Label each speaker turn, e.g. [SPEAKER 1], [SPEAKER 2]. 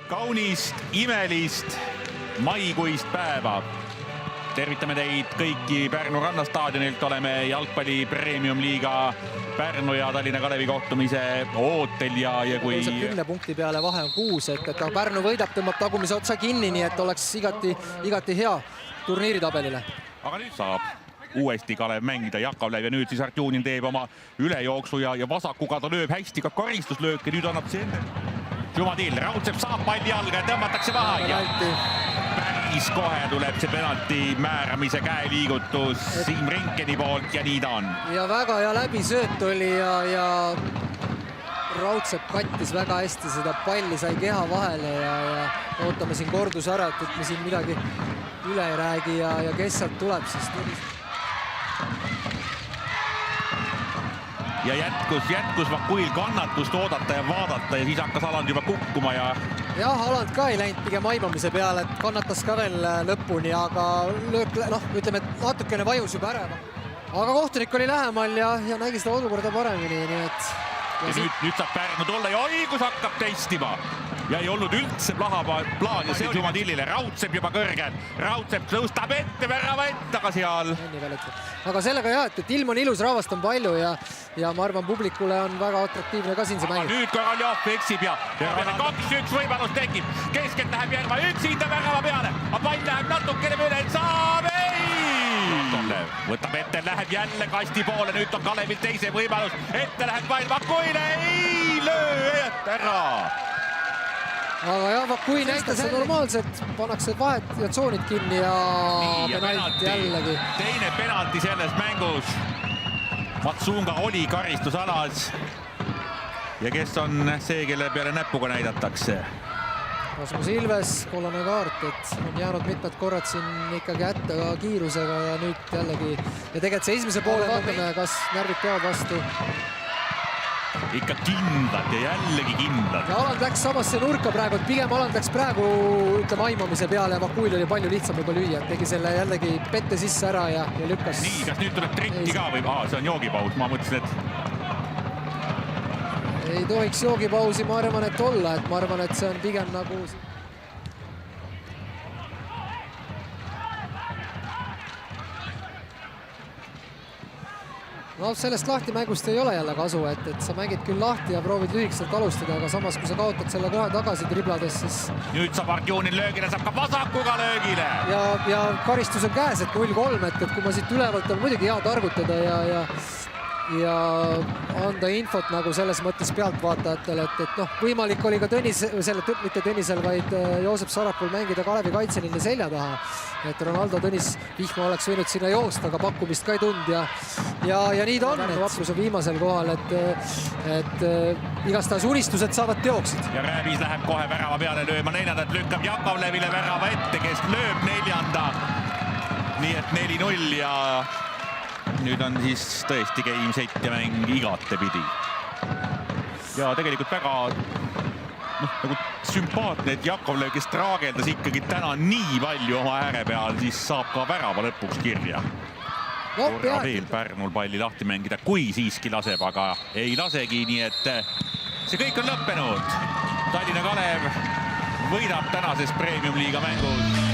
[SPEAKER 1] kaunist, imelist maikuist päeva. Tervitame teid kõiki Pärnu rannastaadionilt, oleme jalgpalli Premium-liiga Pärnu ja Tallinna Kalevi kohtumise ootel ja kui...
[SPEAKER 2] 10 punkti peale vahe on 6, et Pärnu võidab, tõmbab tagumise otsa kinni, nii et oleks igati hea turniiritabelile.
[SPEAKER 1] Aga nüüd saab uuesti Kalev mängida, Jakovlev ja nüüd siis Artjunin teeb oma ülejooksu ja vasakuga ta lööb hästi ka karistuslööke, nüüd annab see enne. Jumadil, Raudsepp saab palli jalga ja tõmmatakse maha ja päris kohe tuleb see penalti määramise käeliigutus Siim Rinkeni poolt ja nii ta on.
[SPEAKER 2] Ja väga hea läbisööt oli ja Raudsepp kattis väga hästi seda palli, sai keha vahele ja ootame siin kordus ära, et me siin midagi üle ei räägi ja kes sealt tuleb, siis tuli.
[SPEAKER 1] Ja jätkus Vakuil kannatust oodata ja vaadata ja siis hakkas Aland juba kukkuma ja...
[SPEAKER 2] Jah, Aland ka ei läinud pigem aimamise peale, et kannatas ka veel lõpuni, aga löök, ütleme, et natukene vajus juba ära. Aga kohtunik oli lähemal ja nägi seda olukorda paremini, nii et...
[SPEAKER 1] Ja nüüd saab Pärnu tulla ja õigus hakkab testima. Ja ei olnud üldse plaan ja see oli Jumadillile. Raudsepp juba kõrgel. Raudsepp tõustab ette, värava ette, aga seal...
[SPEAKER 2] Aga sellega jah, et ilm on ilus, rahvast on palju ja ma arvan, publikule on väga atraktiivne ka siin see mäng.
[SPEAKER 1] Nüüd Koroljov eksib ja 2-1 võimalus tekib. Keskelt läheb Järva üksinda värava peale. A pall läheb natukene mööda, et saab võtab ette, läheb jälle kasti poole, nüüd on Kalevil teise võimalus, ette läheb pall Vakuile, ei löö ära.
[SPEAKER 2] Aga jah, Vakui näitas see normaalselt, pannakse vahet ja tsoonid kinni ja penalti jällegi.
[SPEAKER 1] Teine penalti selles mängus. Matsunga oli karistusalas ja kes on see, kelle peale näpuga näidatakse?
[SPEAKER 2] Rasmus Ilves, kollane kaart, et on jäänud mitmed korrad siin ikkagi hätta kiirusega ja nüüd jällegi. Ja tegelikult see esimese poole vaatame, kas närvid peavad vastu.
[SPEAKER 1] Ikka kindlad ja jällegi kindlad.
[SPEAKER 2] Ja Aland läks samasse nurka praegu, et pigem Aland läks praegu ütleme aimamise peale ja Vakuil oli palju lihtsam juba lüüa. Tegi selle jällegi pette sisse ära ja lükkas.
[SPEAKER 1] Nii, kas nüüd tuleb tritti ka või? See on joogipaus, ma mõtlesin, et...
[SPEAKER 2] Ei tohiks joogipausi, ma arvan, et olla, et ma arvan, et see on pigem nagu... No sellest lahti mängust ei ole jälle kasu, et sa mängid küll lahti ja proovid lühikselt alustada, aga samas kui sa kaotad selle kohe tagasi triblades, siis... Nüüd
[SPEAKER 1] saab Artjunin löögile, saab ka vasakuga löögile!
[SPEAKER 2] Ja karistus on käes, et 0-3, et kui ma siit ülevalt on muidugi hea targutada ja anda infot nagu selles mõttes pealtvaatajatele, et võimalik oli ka mitte Tõnisel, vaid Joosep Sarapul mängida Kalevi kaitseliini selja taha. Et Ronaldo Tõnis Vihma oleks võinud sinna joosta, aga pakkumist ka ei tund ja nii ta on. Vaprus on viimasel kohal, et igastahes unistused saavad teoksid.
[SPEAKER 1] Ja Rääbis läheb kohe värava peale lööma neljandat, lükkab Jakovlevile värava ette, kes lööb neljanda. Nii et 4-0 ja... Nüüd on siis tõesti game set ja mäng igate pidi. Ja tegelikult väga nagu sümpaatne, et Jakovlev, kes traageldas ikkagi täna nii palju oma ääre peal, siis saab ka värava lõpuks kirja. Korra veel Pärnul palli lahti mängida, kui siiski laseb, aga ei lasegi, nii et see kõik on lõppenud. Tallinna Kalev võidab tänases Premium-liiga mängus